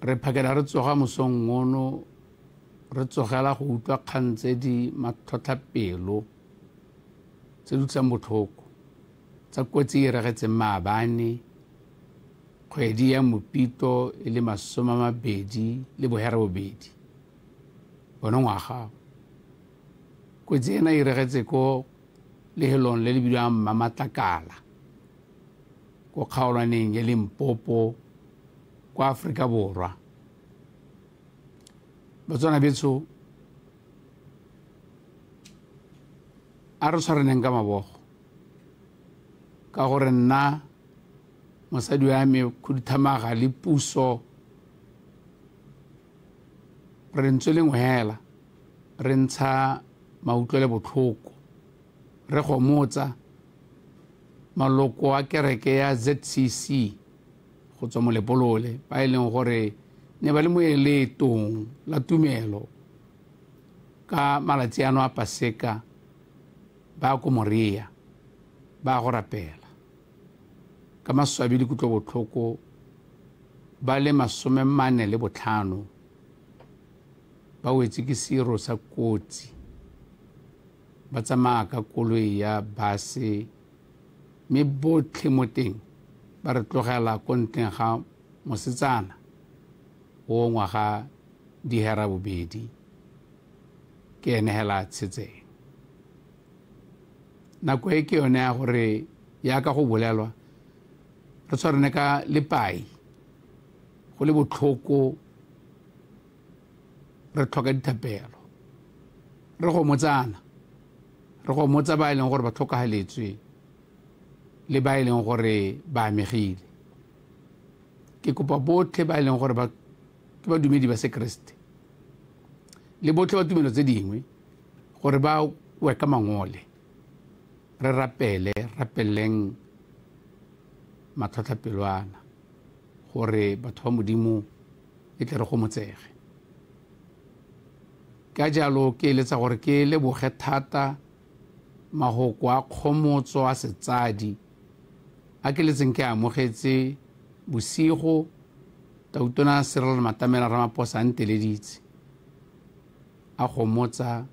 re phakela re tsoga mosong ngono re tsogela go utlwa kgang tse di matlhotlhapelo tse di utlwisang botlhoko tsa kotsi e regetseng maabane kgwedi ya Mopito e le 2022 bona ngwaga. Kotsi ena e regetse ko lehelong le le bidiwang Mmamatlakala ko kgaolwaneng ya Limpopo kwa Afrika Borwa. Batswana betso a re tshwareneng ka mabogo ka gore nna mosadi wa me Khuduthamaga le puso re ntse le ngwela re ntsha mautlwele botlhoko re gomotsa maloko a kereke ya ZCC go tswa mo Lepolole ba e leng gore ne ba le moeletong la tumelo ka malatsi ano a Paseka ba ko Moria ba go rapela ka maswabi le kutlo botlhoko ba le 45 ba wetse ke sero sa kotsi ba tsamaya ka koloi ya base mme botlhe mo teng ba re tlogela ko nteng ga mosetsana o ngwaga di hera bobedi ke ene hela tshetseng. Nako e ke yone ya gore ya ka go bolelwa re tshwarene ka lepai go le botlhoko re tlhoka dithapelo re gomotsa ba e leng gore ba tlhokagaletswe le ba e leng gore ba amegile. Ke kopa botlhe ba e leng gore ke badumedi ba sekeresete le botlhe ba tumelo tse dingwe gore ba we ka mangole re rapeleng matlhotlhapelwana gore batho ba Modimo e tle re gomotsege. Ka jalo ke eletsa gore ke leboge thata mahoko a kgomotso a setsadi a ke letseng ke amogetse bosigo Tautona Cyril Matamela Ramaphosa a nteleditse a gomotsa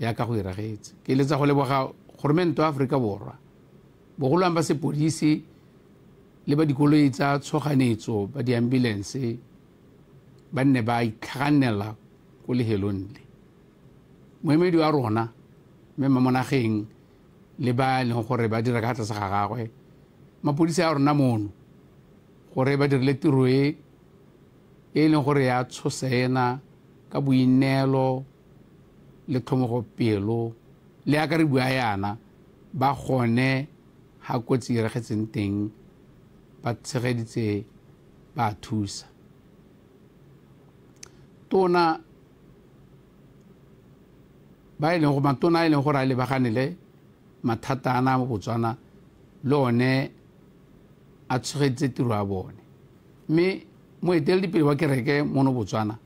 ya ka go iragetse. Ke eletsa go leboga goromento wa Afrika Borwa bogolwang ba sepodisi le ba dikoloi tsa tshoganetso ba di-ambulance ba nne ba itlhaganela ko lehelong le. Moemedi wa rona mme Mamonageng le ba leng gore ba dira ka tlase ga gagwe mapodisi a rona mono gore ba dirile tiro e leng gore ya tshosena ka boineelo le tlhomogopelo le ya ka re bua yana ba gone ha kotsi e regetseng teng ba tshegeditse ba thusa. Tona ba e leng go matona a e leng gore a lebagane le mathata ana mo Botswana le one a tshegeditse tiro ya bone mme moeteledipele wa kereke mono Botswana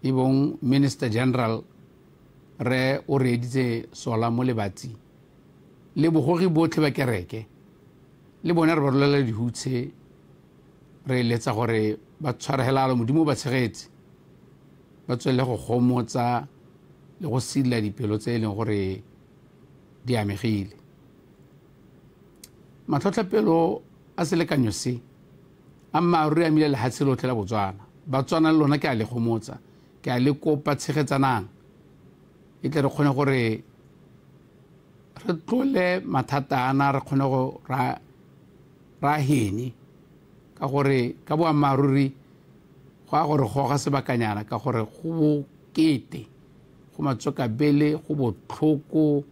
e bong Minister General re o reeditse sola mo lebatsi le bogogi botlhe ba kereke le bone re ba rolela dihutshe re eletsa gore ba tshwaregelalo Modimo ba tshegetse ba tswele go gomotsa le go sidila dipelo tse e leng gore di amegile. Matlhotlhapelo a selekanyo se a mmaaruri a mile lehatshe lotlhe la Botswana. Batswana le lona ke a le gomotsa ke a le kopa tshegetsanang e tle re kgone gore re tlole mathata ana re kgone go ra hene ka gore ka boammaaruri go a gore goga sebakanyana ka gore go bokete go matswakabele go botlhoko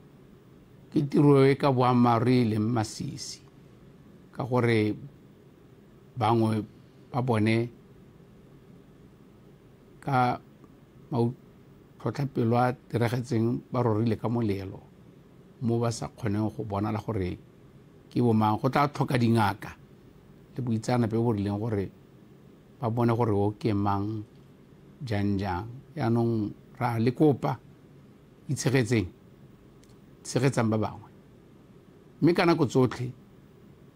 ke tiro e ka boammaaruri le masisi ka gore bangwe ba bone ka matlhotlhapelo a diragetseng ba rorile ka molelo mo ba sa kgoneng go bona la gore ke bomang go tla tlhoka dingaka le boitseanape bo rileng gore ba bone gore o ke mang jang yaanong ra le kopa tshegetsang ba bangwe mme ka nako tsotlhe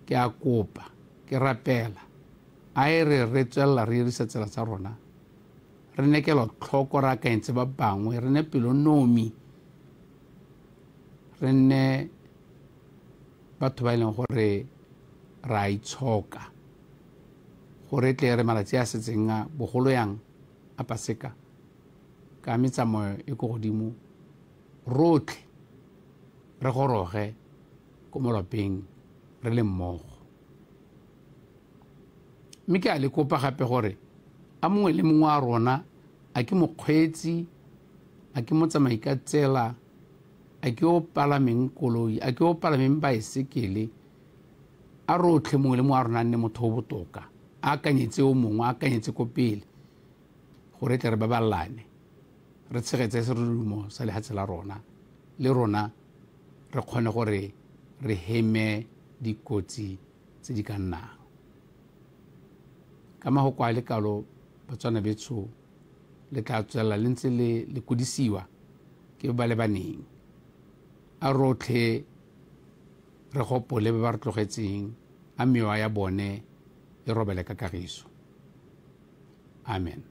ke a kopa ke rapela a e re tswelela re dirisa tsela tsa rona re ne kelo tlhoko ra ka ntse ba bangwe re ne pelonomi re ne batho ba ileng gore ra itshoka gore tle re malatsi a setseng a bogolo yang a paseka ka metsamao e go godimo rotlhe re goroge ko molapeng re le mmogo mme ke a le kopa gape gore a mongwe le mongwe a rona a ke mokgweetsi a ke motsamai ka tsela a ke o palameng koloi a ke o palameng baesekele a rotlhe mongwe le mongwe a rona nne motho o botoka a akanyetse o mongwe a akanyetse ko pele gore tle re babalane re tshegetse serudumo sa lehatshe la rona le rona re kgone gore re heme dikotsi tse di ka nnang ka mahoko a lekalo batswana betsho le tla tswelela le ntse le kodisiwa ke ba le baneng a rotlhe re gopole ba re tlogetseng a mewa ya bone e robele ka kagiso amen